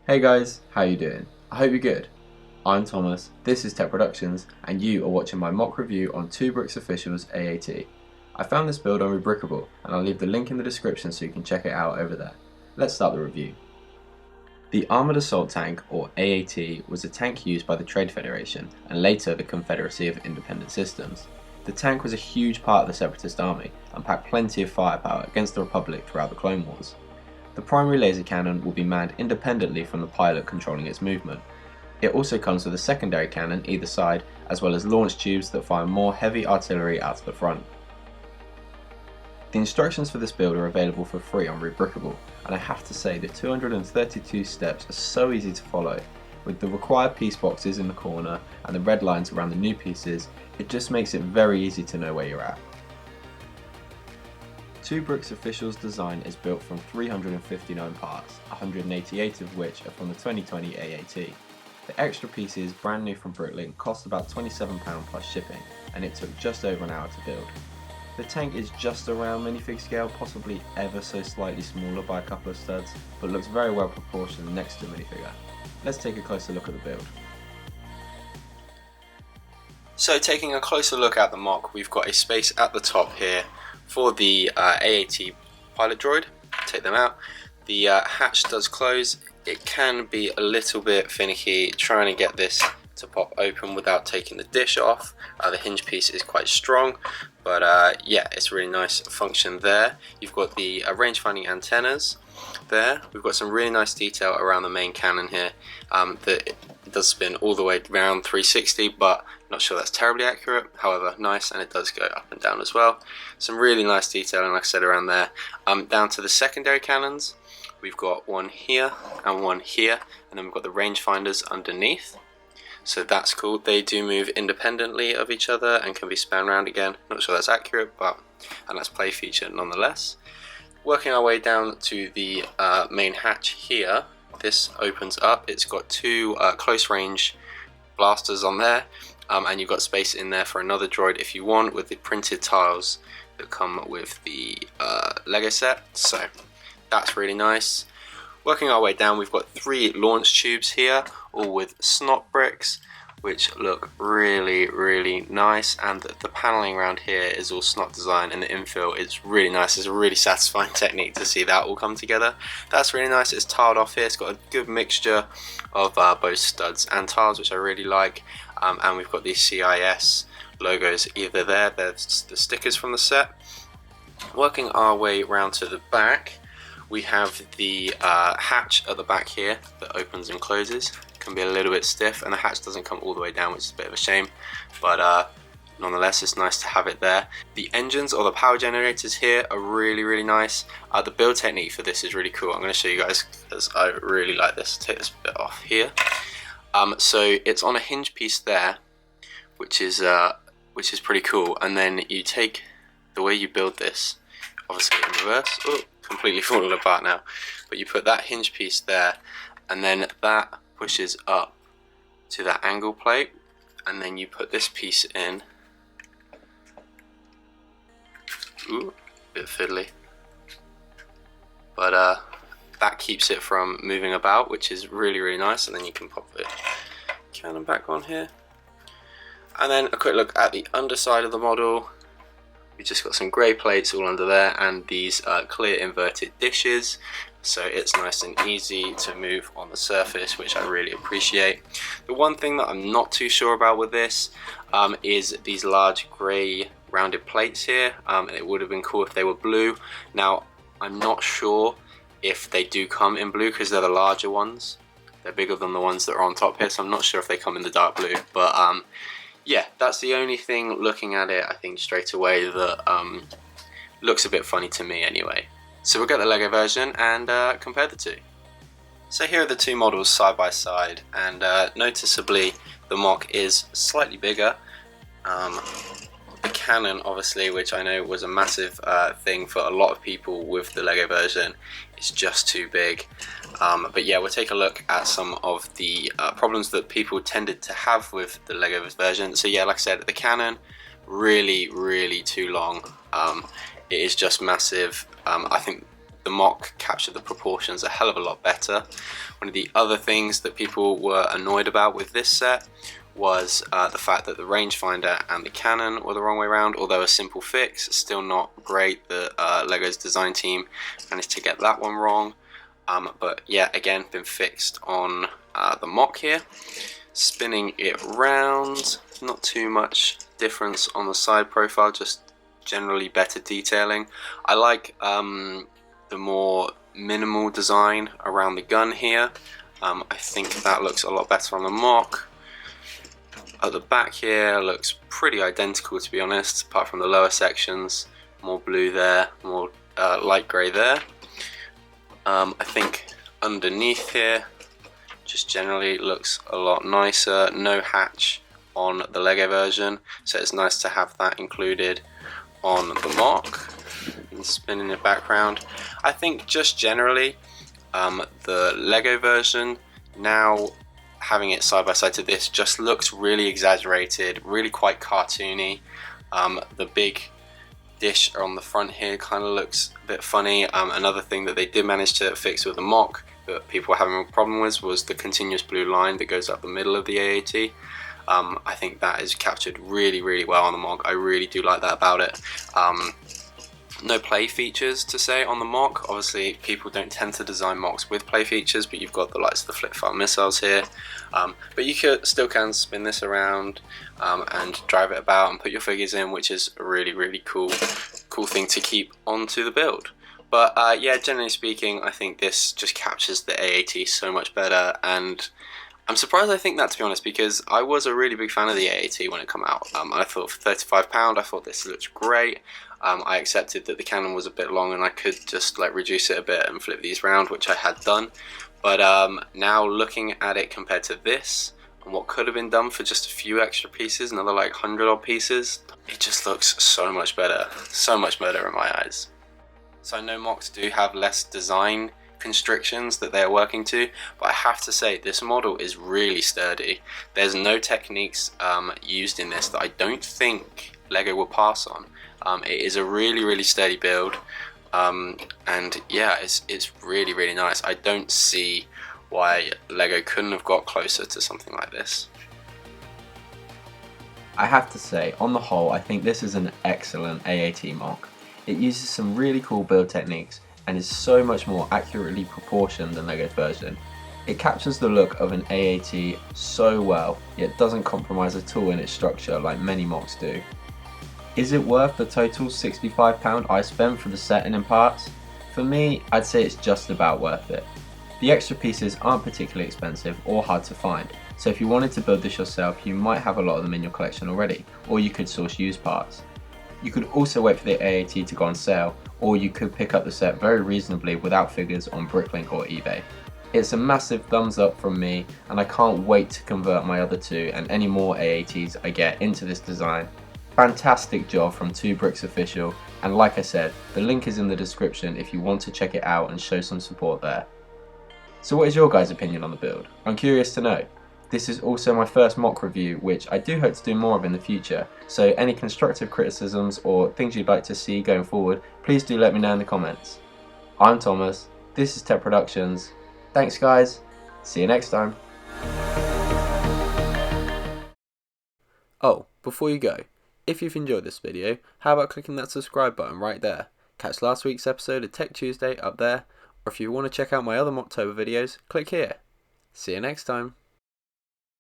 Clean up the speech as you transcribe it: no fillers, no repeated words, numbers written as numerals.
Hey guys, how you doing? I hope you're good. I'm Thomas, this is Tech Productions, and you are watching my mock review on 2Bricks Official's AAT. I found this build on Rebrickable, and I'll leave the link in the description so you can check it out over there. Let's start the review. The Armoured Assault Tank, or AAT, was a tank used by the Trade Federation, and later the Confederacy of Independent Systems. The tank was a huge part of the Separatist army, and packed plenty of firepower against the Republic throughout the Clone Wars. The primary laser cannon will be manned independently from the pilot controlling its movement. It also comes with a secondary cannon either side, as well as launch tubes that fire more heavy artillery out to the front. The instructions for this build are available for free on Rebrickable, and I have to say the 232 steps are so easy to follow. With the required piece boxes in the corner and the red lines around the new pieces, it just makes it very easy to know where you're at. 2Bricks Official's design is built from 359 parts, 188 of which are from the 2020 AAT. The extra pieces, brand new from Bricklink, cost about £27 plus shipping, and it took just over an hour to build. The tank is just around minifig scale, possibly ever so slightly smaller by a couple of studs, but looks very well proportioned next to a minifigure. Let's take a closer look at the build. So taking a closer look at the MOC, we've got a space at the top here for the AAT pilot droid. Take them out. The hatch does close. It can be a little bit finicky trying to get this to pop open without taking the dish off. The hinge piece is quite strong, but yeah, it's a really nice function there. You've got the range finding antennas there. We've got some really nice detail around the main cannon here. That it does spin all the way around 360, but not sure that's terribly accurate. However, nice, and it does go up and down as well. Some really nice detailing, like I said, around there. Down to the secondary cannons, we've got one here and one here, and then we've got the rangefinders underneath. So that's cool. They do move independently of each other and can be spun around again. Not sure that's accurate, but a nice play feature nonetheless. Working our way down to the main hatch here, this opens up. It's got two close range blasters on there, and you've got space in there for another droid if you want, with the printed tiles that come with the Lego set. So that's really nice. Working our way down, we've got three launch tubes here, all with snot bricks, which look really nice, and the paneling around here is all snot design, and the infill is really nice. It's a really satisfying technique to see that all come together. That's really nice. It's tiled off here. It's got a good mixture of both studs and tiles, which I really like, and we've got these CIS logos either there. There's the stickers from the set. Working our way around to the back, we have the hatch at the back here that opens and closes. Can be a little bit stiff, and the hatch doesn't come all the way down, which is a bit of a shame, but nonetheless it's nice to have it there. The engines, or the power generators here, are really nice. The build technique for this is really cool. I'm going to show you guys because I really like this. Take this bit off here. So it's on a hinge piece there, which is pretty cool, and then you take the way you build this, obviously in reverse. Oh, completely falling apart now, but you put that hinge piece there, and then that pushes up to that angle plate, and then you put this piece in. Ooh, bit fiddly, but that keeps it from moving about, which is really nice. And then you can pop the cannon back on here, and then a quick look at the underside of the model. We've just got some grey plates all under there, and these clear inverted dishes, so it's nice and easy to move on the surface, which I really appreciate. The one thing that I'm not too sure about with this is these large grey rounded plates here. It would have been cool if they were blue. Now, I'm not sure if they do come in blue, because they're the larger ones. They're bigger than the ones that are on top here, so I'm not sure if they come in the dark blue, but yeah, that's the only thing looking at it, I think, straight away that looks a bit funny to me anyway. So we'll get the Lego version and compare the two. So here are the two models side by side, and noticeably the MOC is slightly bigger. The cannon, obviously, which I know was a massive thing for a lot of people with the Lego version, is just too big. But yeah, we'll take a look at some of the problems that people tended to have with the Lego version. So yeah, like I said, the cannon, really too long. It is just massive. I think the MOC captured the proportions a hell of a lot better. One of the other things that people were annoyed about with this set was the fact that the rangefinder and the cannon were the wrong way around. Although a simple fix, still not great that LEGO's design team managed to get that one wrong. But yeah, again, been fixed on the MOC here. Spinning it round, not too much difference on the side profile, just generally better detailing. I like the more minimal design around the gun here. I think that looks a lot better on the MOC. At the back here looks pretty identical, to be honest, apart from the lower sections. More blue there, more light grey there. I think underneath here just generally looks a lot nicer. No hatch on the LEGO version, so it's nice to have that included on the MOC. And spinning it back round, I think just generally the LEGO version, now having it side by side to this, just looks really exaggerated, really quite cartoony. The big dish on the front here kind of looks a bit funny. Another thing that they did manage to fix with the MOC that people were having a problem with was the continuous blue line that goes up the middle of the AAT. I think that is captured really, really well on the MOC. I really do like that about it. No play features to say on the MOC. Obviously, people don't tend to design MOCs with play features, but you've got the likes of the flip-fire missiles here. But you still can spin this around and drive it about and put your figures in, which is a really, really cool thing to keep onto the build. But yeah, generally speaking, I think this just captures the AAT so much better, and I'm surprised I think that, to be honest, because I was a really big fan of the AAT when it came out. I thought for £35, I thought this looked great. I accepted that the cannon was a bit long and I could just like reduce it a bit and flip these round, which I had done. But now looking at it compared to this and what could have been done for just a few extra pieces, another like 100 odd pieces, it just looks so much better in my eyes. So I know MOCs do have less design constrictions that they're working to, but I have to say this model is really sturdy. There's no techniques used in this that I don't think LEGO will pass on. It is a really, really sturdy build, and yeah, it's really, really nice. I don't see why LEGO couldn't have got closer to something like this. I have to say, on the whole, I think this is an excellent AAT MOC. It uses some really cool build techniques and is so much more accurately proportioned than LEGO's version. It captures the look of an AAT so well, yet doesn't compromise at all in its structure like many MOCs do. Is it worth the total £65 I spent for the set and in parts? For me, I'd say it's just about worth it. The extra pieces aren't particularly expensive or hard to find, so if you wanted to build this yourself, you might have a lot of them in your collection already, or you could source used parts. You could also wait for the AAT to go on sale, or you could pick up the set very reasonably without figures on Bricklink or eBay. It's a massive thumbs up from me, and I can't wait to convert my other two and any more AATs I get into this design. Fantastic job from 2Bricks Official, and like I said, the link is in the description if you want to check it out and show some support there. So what is your guys' opinion on the build? I'm curious to know. This is also my first MOC review, which I do hope to do more of in the future, so any constructive criticisms or things you'd like to see going forward, please do let me know in the comments. I'm Thomas, this is Tech Productions. Thanks guys, see you next time. Oh, before you go, if you've enjoyed this video, how about clicking that subscribe button right there? Catch last week's episode of Tech Tuesday up there, or if you want to check out my other MOCtober videos, click here. See you next time.